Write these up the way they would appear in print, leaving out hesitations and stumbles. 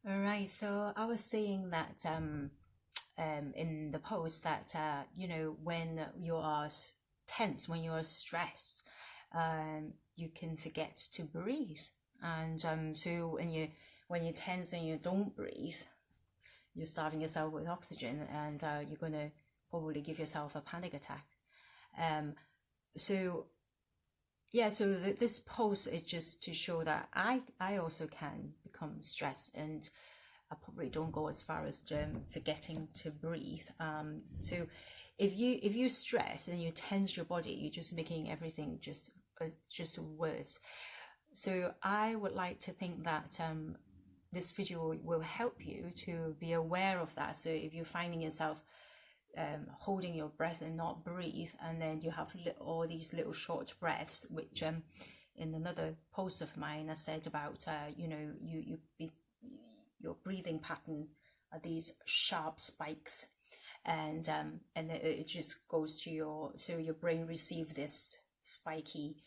All right, so I was saying that in the post that when you are tense, when you are stressed, you can forget to breathe, and so when you're tense and you don't breathe, you're starving yourself with oxygen, and you're gonna probably give yourself a panic attack. So yeah, so this post is just to show that I also can become stressed, and I probably don't go as far as forgetting to breathe. So if you stress and you tense your body, you're just making everything just worse. So I would like to think that this video will help you to be aware of that. So if you're finding yourself holding your breath and not breathe, and then you have all these little short breaths, which in another post of mine I said about your breathing pattern are these sharp spikes, and it just goes to your brain receive this spiky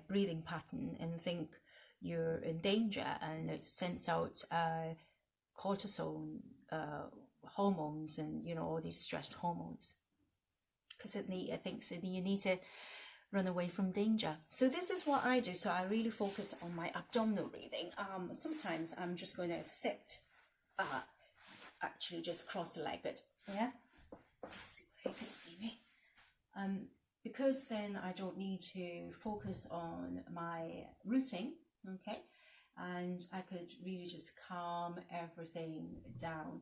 breathing pattern and think you're in danger, and it sends out cortisol hormones, and all these stress hormones, because it thinks that you need to run away from danger. So this is what I do. So I really focus on my abdominal breathing. Sometimes I'm just going to sit actually just cross-legged, yeah, see where you can see me, because then I don't need to focus on my rooting, okay, and I could really just calm everything down.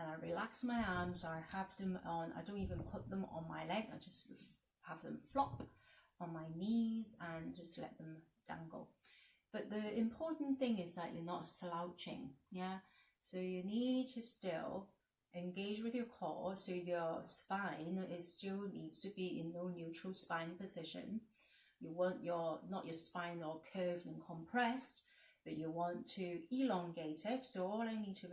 And I relax my arms, so I have them on, I don't even put them on my leg, I just have them flop on my knees and just let them dangle. But the important thing is that you're not slouching, yeah? So you need to still engage with your core, so your spine still needs to be in your neutral spine position. You want not your spine all curved and compressed, but you want to elongate it. So all I need to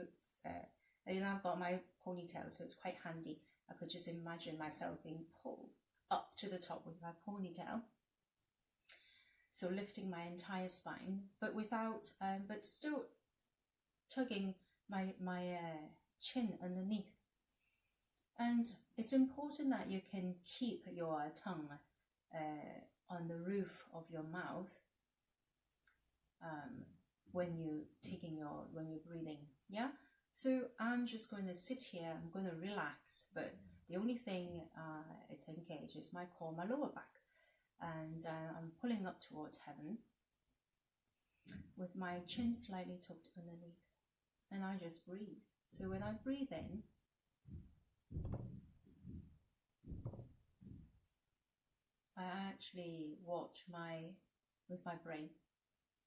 I've got my ponytail, so it's quite handy. I could just imagine myself being pulled up to the top with my ponytail. So lifting my entire spine, but without, but still tugging my chin underneath. And it's important that you can keep your tongue on the roof of your mouth when you're breathing, yeah? So I'm just going to sit here, I'm going to relax, but the only thing it's engaged is my core, my lower back. And I'm pulling up towards heaven with my chin slightly tucked underneath. And I just breathe. So when I breathe in, I actually watch with my brain,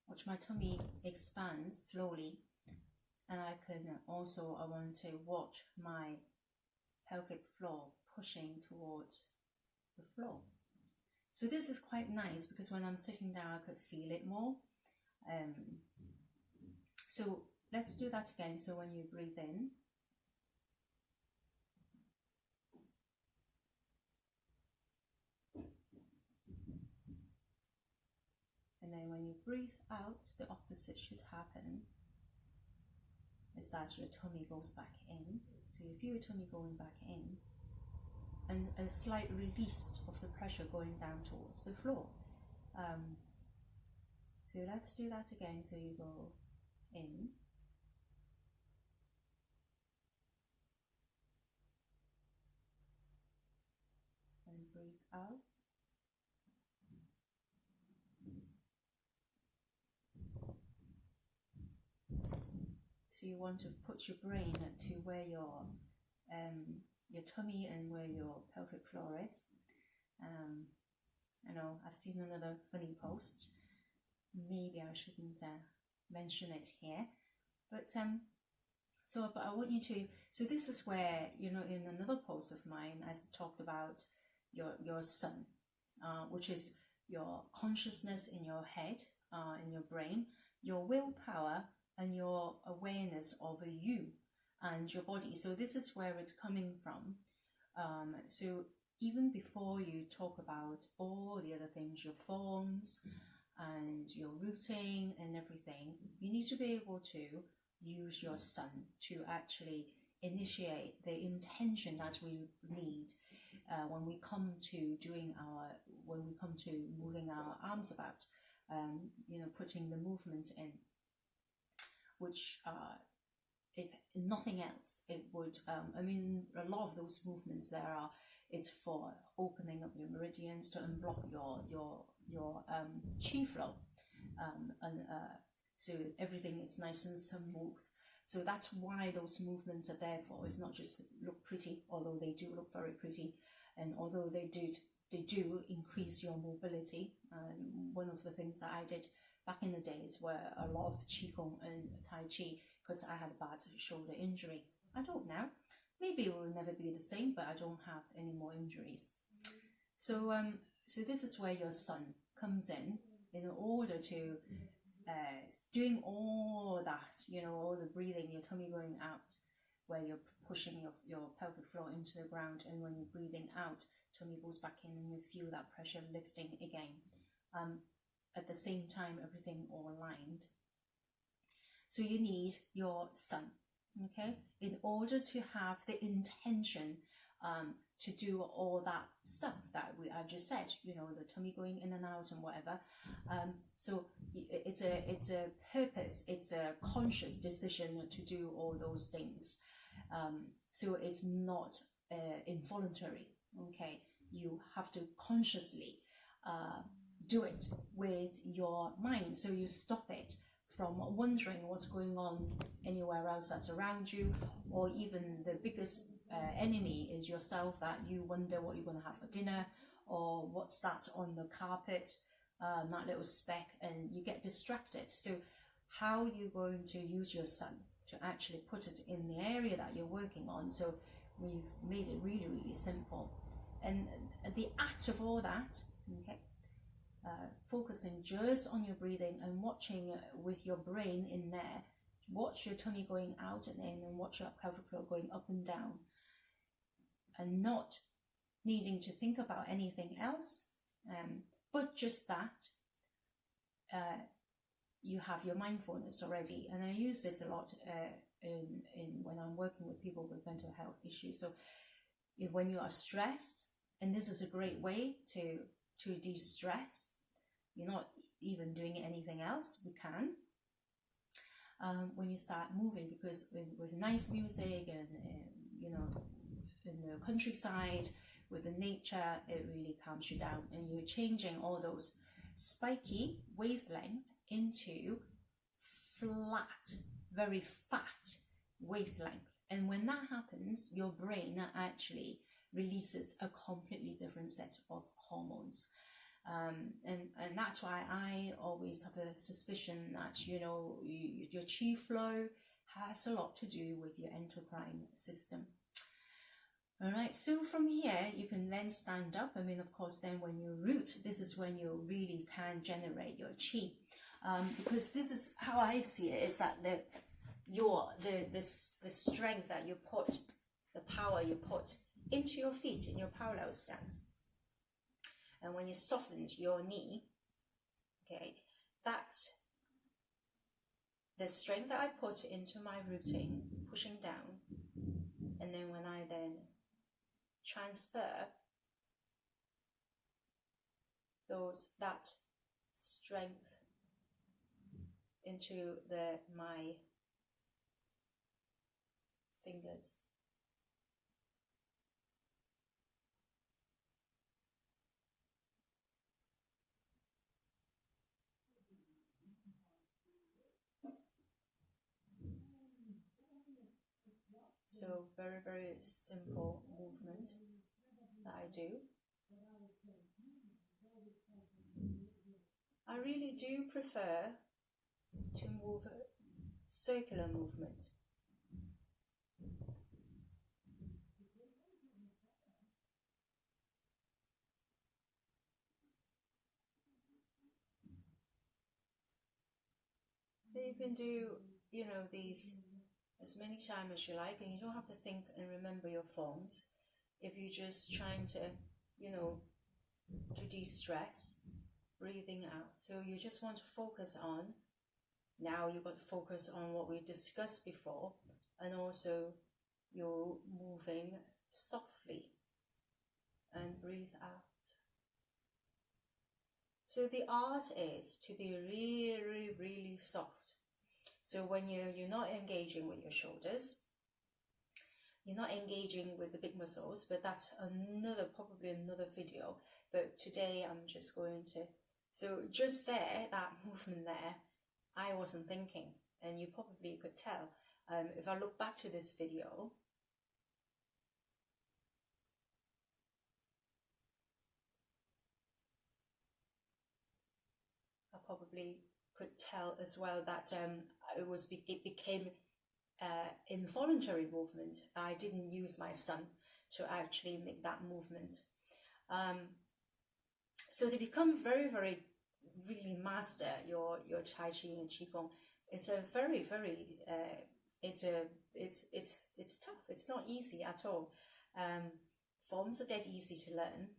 watch my tummy expand slowly. And I want to watch my pelvic floor pushing towards the floor. So this is quite nice, because when I'm sitting down, I could feel it more. So let's do that again. So when you breathe in, and then when you breathe out, the opposite should happen. Is that your tummy goes back in. So you feel your tummy going back in, and a slight release of the pressure going down towards the floor. So let's do that again. So you go in, and breathe out. So you want to put your brain to where your tummy and where your pelvic floor is. I know I've seen another funny post. Maybe I shouldn't mention it here, but but I want you to. So this is where in another post of mine I talked about your sun, which is your consciousness in your head, in your brain, your willpower, and your awareness of you and your body. So this is where it's coming from. So even before you talk about all the other things, your forms and your rooting and everything, you need to be able to use your sun to actually initiate the intention that we need when we come to moving our arms about, putting the movement in, which if nothing else, it would, a lot of those movements it's for opening up your meridians to unblock your chi flow, so everything is nice and smooth. So that's why those movements are there for. It's not just to look pretty, although they do look very pretty, and although they do increase your mobility. One of the things that I did back in the days were a lot of Qigong and Taichi, because I had a bad shoulder injury. I don't now. Maybe it will never be the same, but I don't have any more injuries. So this is where your sun comes in order to doing all that, all the breathing, your tummy going out, where you're pushing your pelvic floor into the ground, and when you're breathing out, tummy goes back in and you feel that pressure lifting again. At the same time, everything all aligned. So you need your sun, okay, in order to have the intention to do all that stuff that I just said, the tummy going in and out and whatever. So it's a purpose, it's a conscious decision to do all those things. So it's not involuntary, okay? You have to consciously do it with your mind. So you stop it from wondering what's going on anywhere else that's around you, or even the biggest enemy is yourself, that you wonder what you're going to have for dinner, or what's that on the carpet, that little speck, and you get distracted. So how are you going to use your sun to actually put it in the area that you're working on? So we've made it really, really simple. And the act of all that, okay, focusing just on your breathing and watching with your brain in there, watch your tummy going out and in, and watch your pelvic floor going up and down, and not needing to think about anything else, but just that you have your mindfulness already. And I use this a lot in when I'm working with people with mental health issues. So when you are stressed, and this is a great way to de-stress, you're not even doing anything else, we can, when you start moving, because with nice music and in the countryside, with the nature, it really calms you down, and you're changing all those spiky wavelength into flat, very fat wavelength. And when that happens, your brain actually releases a completely different set of hormones. And that's why I always have a suspicion that, your chi flow has a lot to do with your endocrine system. All right, so from here, you can then stand up. Of course, then when you root, this is when you really can generate your chi. Because this is how I see it, is that the strength that you put, the power you put into your feet in your parallel stance. And when you soften your knee, okay, that's the strength that I put into my rooting, pushing down. And then when I then transfer that strength into my fingers. So very, very simple movement that I do. I really do prefer to move a circular movement. Then you can do, these as many times as you like, and you don't have to think and remember your forms. If you're just trying to, to de-stress, breathing out. So you just want to focus on Now you've got to focus on what we discussed before, and also you're moving softly and breathe out. So the art is to be really, really soft. So when you're not engaging with your shoulders, you're not engaging with the big muscles, but that's probably another video. But today I'm just going to, so just there, that movement there, I wasn't thinking, and you probably could tell. If I look back to this video, I probably could tell as well that it became involuntary movement. I didn't use my son to actually make that movement. So to become very, very, really master your Taichi and Qigong, it's a very, very, it's tough. It's not easy at all. Forms are dead easy to learn,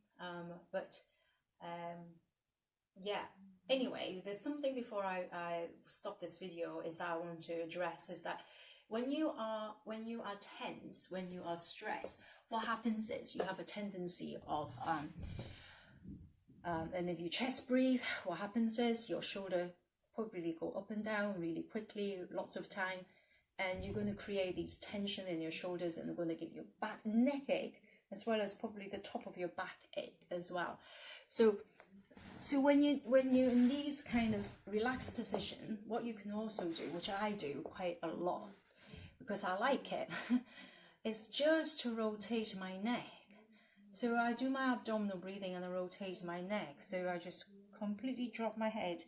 yeah. Anyway, there's something before I stop this video is that I want to address, is that when you are tense, when you are stressed, what happens is you have a tendency of and if you chest breathe, what happens is your shoulder probably go up and down really quickly, lots of time, and you're going to create these tension in your shoulders, and they're going to give you neck ache, as well as probably the top of your back ache as well. So when you're in these kind of relaxed position, what you can also do, which I do quite a lot because I like it, is just to rotate my neck. So I do my abdominal breathing and I rotate my neck. So I just completely drop my head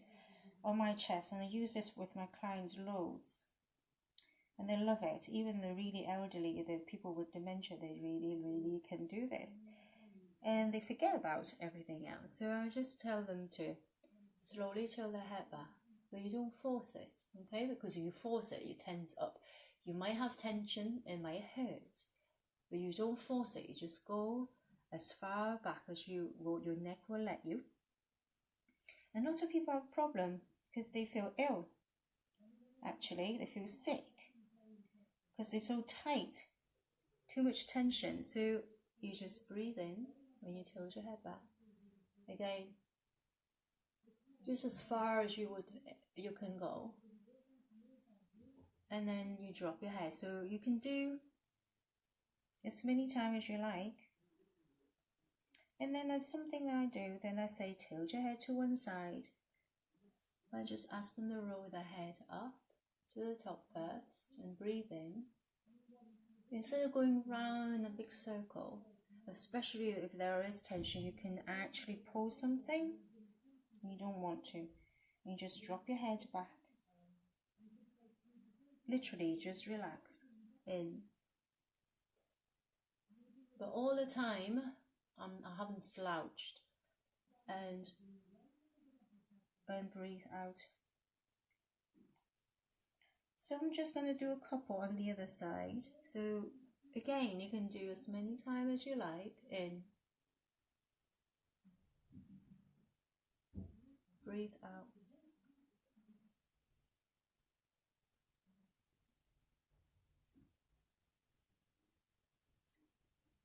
on my chest, and I use this with my clients loads. And they love it. Even the really elderly, the people with dementia, they really, really can do this. And they forget about everything else. So I just tell them to slowly tilt their head back, but you don't force it, okay? Because if you force it, you tense up. You might have tension, it might hurt, but you don't force it. You just go as far back as your neck will let you. And lots of people have a problem because they feel ill. Actually, they feel sick because they're so tight, too much tension. So you just breathe in when you tilt your head back. Again, just as far as you can go, and then you drop your head. So you can do as many times as you like. And then there's something I do, then I say tilt your head to one side. I just ask them to roll their head up to the top first and breathe in. Instead of going round in a big circle, especially if there is tension, you can actually pull something. You don't want to. You just drop your head back. Literally, just relax in. But all the time, I haven't slouched. And breathe out. So I'm just going to do a couple on the other side. So again, you can do as many times as you like. In. Breathe out.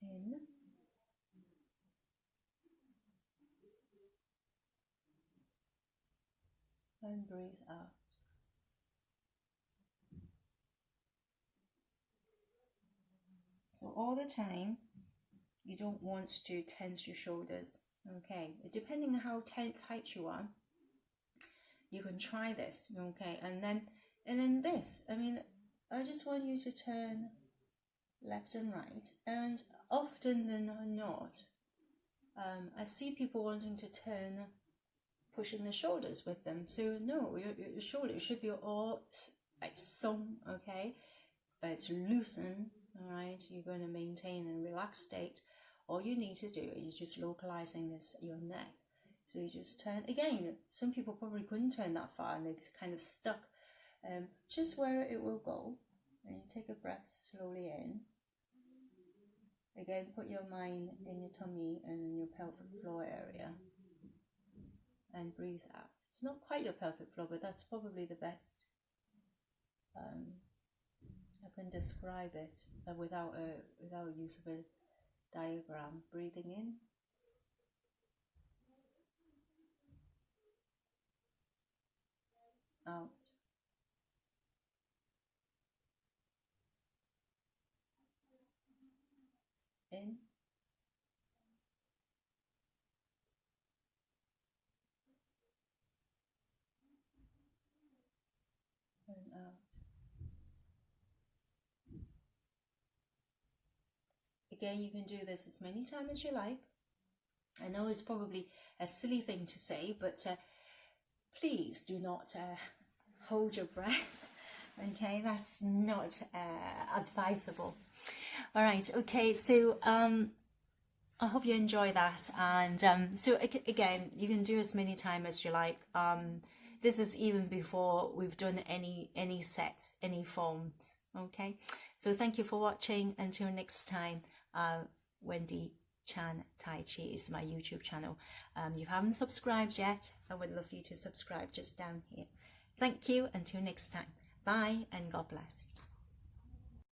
In. And breathe out. So all the time, you don't want to tense your shoulders. Okay, depending on how tight you are, you can try this. Okay, and then this. I mean, I just want you to turn left and right, and often than not, I see people wanting to turn, pushing the shoulders with them. So no, your shoulders should be all like sewn, okay? It's loosen, all right? You're going to maintain a relaxed state. All you need to do is just localizing your neck. So you just turn, again, some people probably couldn't turn that far and they're kind of stuck just where it will go. And you take a breath slowly in. Again, put your mind in your tummy and in your pelvic floor area. And breathe out. It's not quite your pelvic floor, but that's probably the best. I can describe it without use of a diagram. Breathing in, out, in, and out. Again, you can do this as many times as you like. I know it's probably a silly thing to say, but please do not hold your breath. Okay, that's not advisable. All right, okay, so I hope you enjoy that. And so again, you can do as many times as you like. This is even before we've done any set, any forms. Okay, so thank you for watching. Until next time, Wendy Chan Taichi is my YouTube channel. You haven't subscribed yet, I would love you to subscribe just down here. Thank you. Until next time. Bye and God bless.